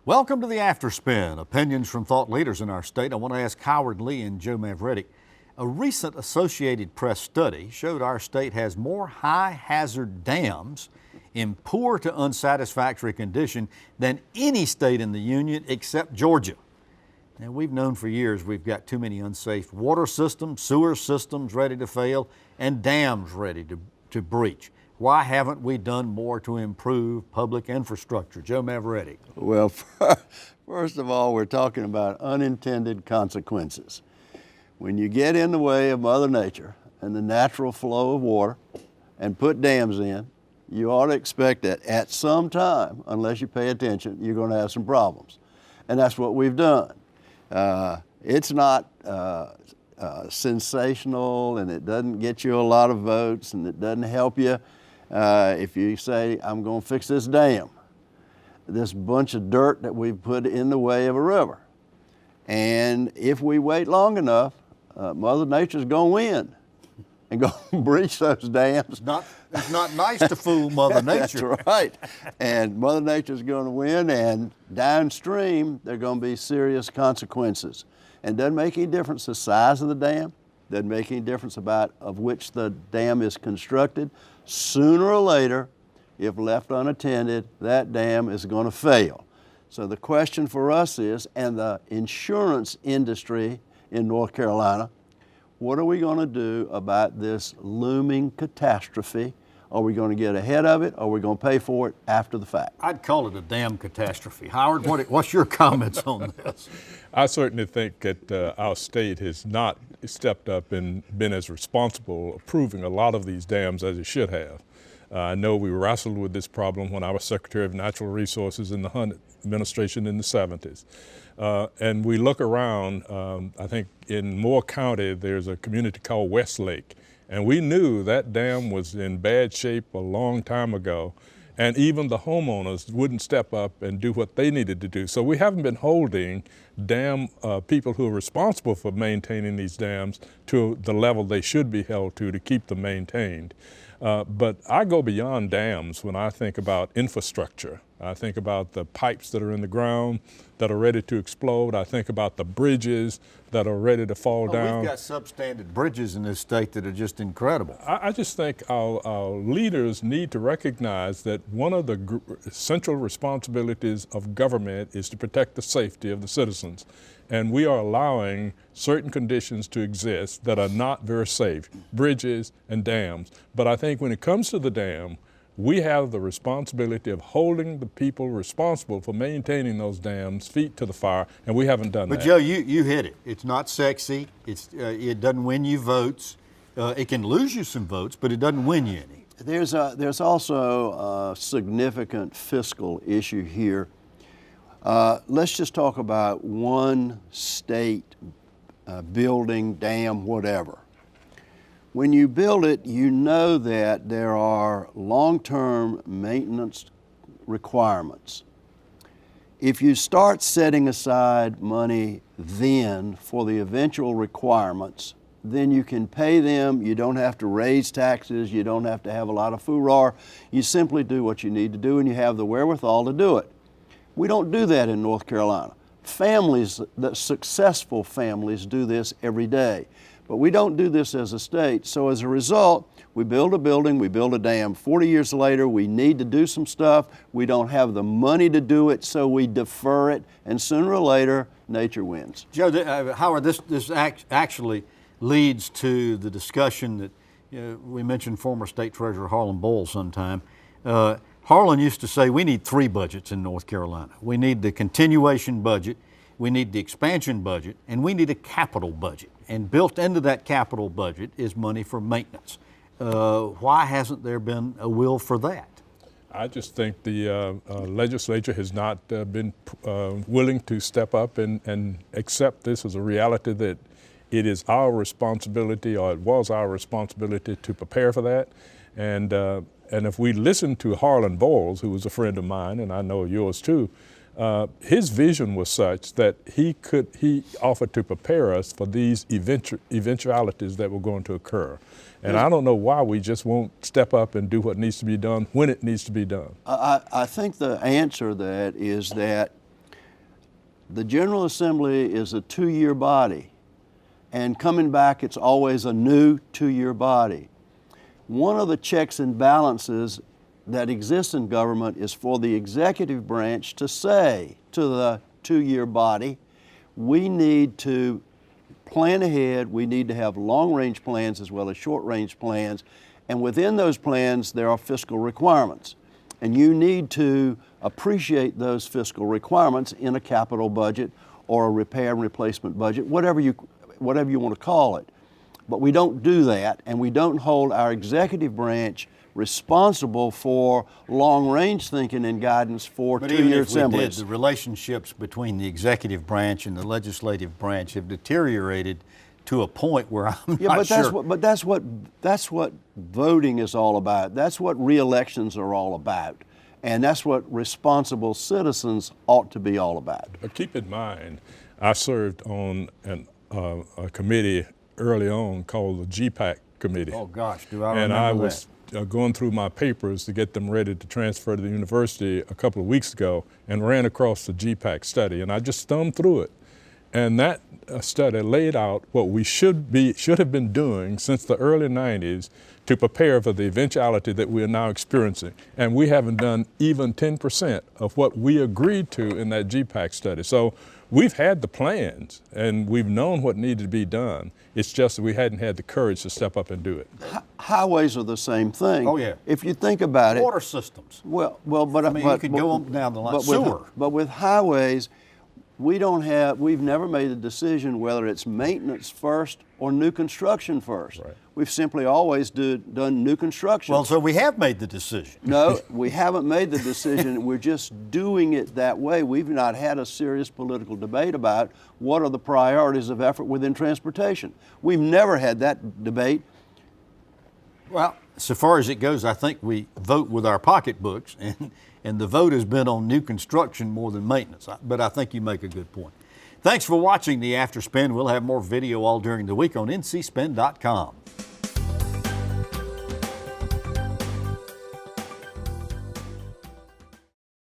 Welcome to the Afterspin, opinions from thought leaders in our state. I want to ask Howard Lee and Joe Mavretic. A recent Associated Press study showed our state has more high-hazard dams in poor to unsatisfactory condition than any state in the union except Georgia. Now, we've known for years we've got too many unsafe water systems, sewer systems ready to fail, and dams ready to breach. Why haven't we done more to improve public infrastructure? Joe Mavretic. Well, first of all, we're talking about unintended consequences. When you get in the way of Mother Nature and the natural flow of water and put dams in, you ought to expect that at some time, unless you pay attention, you're going to have some problems. And that's what we've done. It's not sensational, and it doesn't get you a lot of votes, and it doesn't help you if you say, I'm going to fix this dam, this bunch of dirt that we've put in the way of a river. And if we wait long enough, Mother Nature's going to win and go breach those dams. It's not nice to fool Mother Nature. That's right. And Mother Nature's going to win, and downstream, there are going to be serious consequences. And it doesn't make any difference the size of the dam, doesn't make any difference of which the dam is constructed. Sooner or later, if left unattended, that dam is going to fail. So the question for us is, and the insurance industry in North Carolina, what are we going to do about this looming catastrophe? Are we going to get ahead of it, or are we going to pay for it after the fact? I'd call it a damn catastrophe. Howard, what's your comments on this? I certainly think that our state has not stepped up and been as responsible approving a lot of these dams as it should have. I know we wrestled with this problem when I was Secretary of Natural Resources in the Hunt administration in the 70s. And we look around, I think in Moore County, there's a community called Westlake. And we knew that dam was in bad shape a long time ago. And even the homeowners wouldn't step up and do what they needed to do. So we haven't been holding dam people who are responsible for maintaining these dams to the level they should be held to keep them maintained. But I go beyond dams when I think about infrastructure. I think about the pipes that are in the ground that are ready to explode. I think about the bridges that are ready to fall down. We've got substandard bridges in this state that are just incredible. I just think our leaders need to recognize that one of the central responsibilities of government is to protect the safety of the citizens. And we are allowing certain conditions to exist that are not very safe, bridges and dams. But I think when it comes to the dam, we have the responsibility of holding the people responsible for maintaining those dams feet to the fire, and we haven't done that. But Joe, you hit it. It's not sexy. It doesn't win you votes. It can lose you some votes, but it doesn't win you any. There's also a significant fiscal issue here. Let's just talk about one state building, dam, whatever. When you build it, you know that there are long-term maintenance requirements. If you start setting aside money then for the eventual requirements, then you can pay them. You don't have to raise taxes. You don't have to have a lot of furor. You simply do what you need to do, and you have the wherewithal to do it. We don't do that in North Carolina. Successful families do this every day. But we don't do this as a state. So as a result, we build a building, we build a dam. 40 years later, we need to do some stuff. We don't have the money to do it, so we defer it. And sooner or later, nature wins. Joe, Howard, this actually leads to the discussion that we mentioned former State Treasurer Harlan Boyle sometime. Harlan used to say we need three budgets in North Carolina. We need the continuation budget, we need the expansion budget, and we need a capital budget. And built into that capital budget is money for maintenance. Why hasn't there been a will for that? I just think the legislature has not been willing to step up and accept this as a reality that it is our responsibility, or it was our responsibility, to prepare for that. And if we listen to Harlan Boyle, who was a friend of mine, and I know yours too, his vision was such that he offered to prepare us for these eventualities that were going to occur. And I don't know why we just won't step up and do what needs to be done when it needs to be done. I think the answer to that is that the General Assembly is a 2-year body, and coming back, it's always a new 2-year body. One of the checks and balances that exists in government is for the executive branch to say to the 2-year body, we need to plan ahead, we need to have long-range plans as well as short-range plans, and within those plans there are fiscal requirements. And you need to appreciate those fiscal requirements in a capital budget or a repair and replacement budget, whatever you want to call it. But we don't do that, and we don't hold our executive branch responsible for long-range thinking and guidance for But 2-year even if we did, assemblies. the relationships between the executive branch and the legislative branch have deteriorated to a point where I'm Yeah, not but sure. that's what voting is all about. That's what re-elections are all about, and that's what responsible citizens ought to be all about. But keep in mind, I served on a committee early on called the GPAC committee. Oh gosh, do I remember And I that? was going through my papers to get them ready to transfer to the university a couple of weeks ago, and ran across the GPAC study, and I just thumbed through it. And that study laid out what we should have been doing since the early 90s to prepare for the eventuality that we are now experiencing. And we haven't done even 10% of what we agreed to in that GPAC study. So we've had the plans and we've known what needed to be done. It's just that we hadn't had the courage to step up and do it. Highways are the same thing. Oh, yeah. If you think about it. Water systems. Well, but I mean, you could go on down the line. But with highways, we've never made a decision whether it's maintenance first or new construction first. Right. We've simply always done new construction. Well, so we have made the decision. No, we haven't made the decision. We're just doing it that way. We've not had a serious political debate about what are the priorities of effort within transportation. We've never had that debate. Well, so far as it goes, I think we vote with our pocketbooks, and the vote has been on new construction more than maintenance. But I think you make a good point. Thanks for watching the After Spin. We'll have more video all during the week on ncspin.com.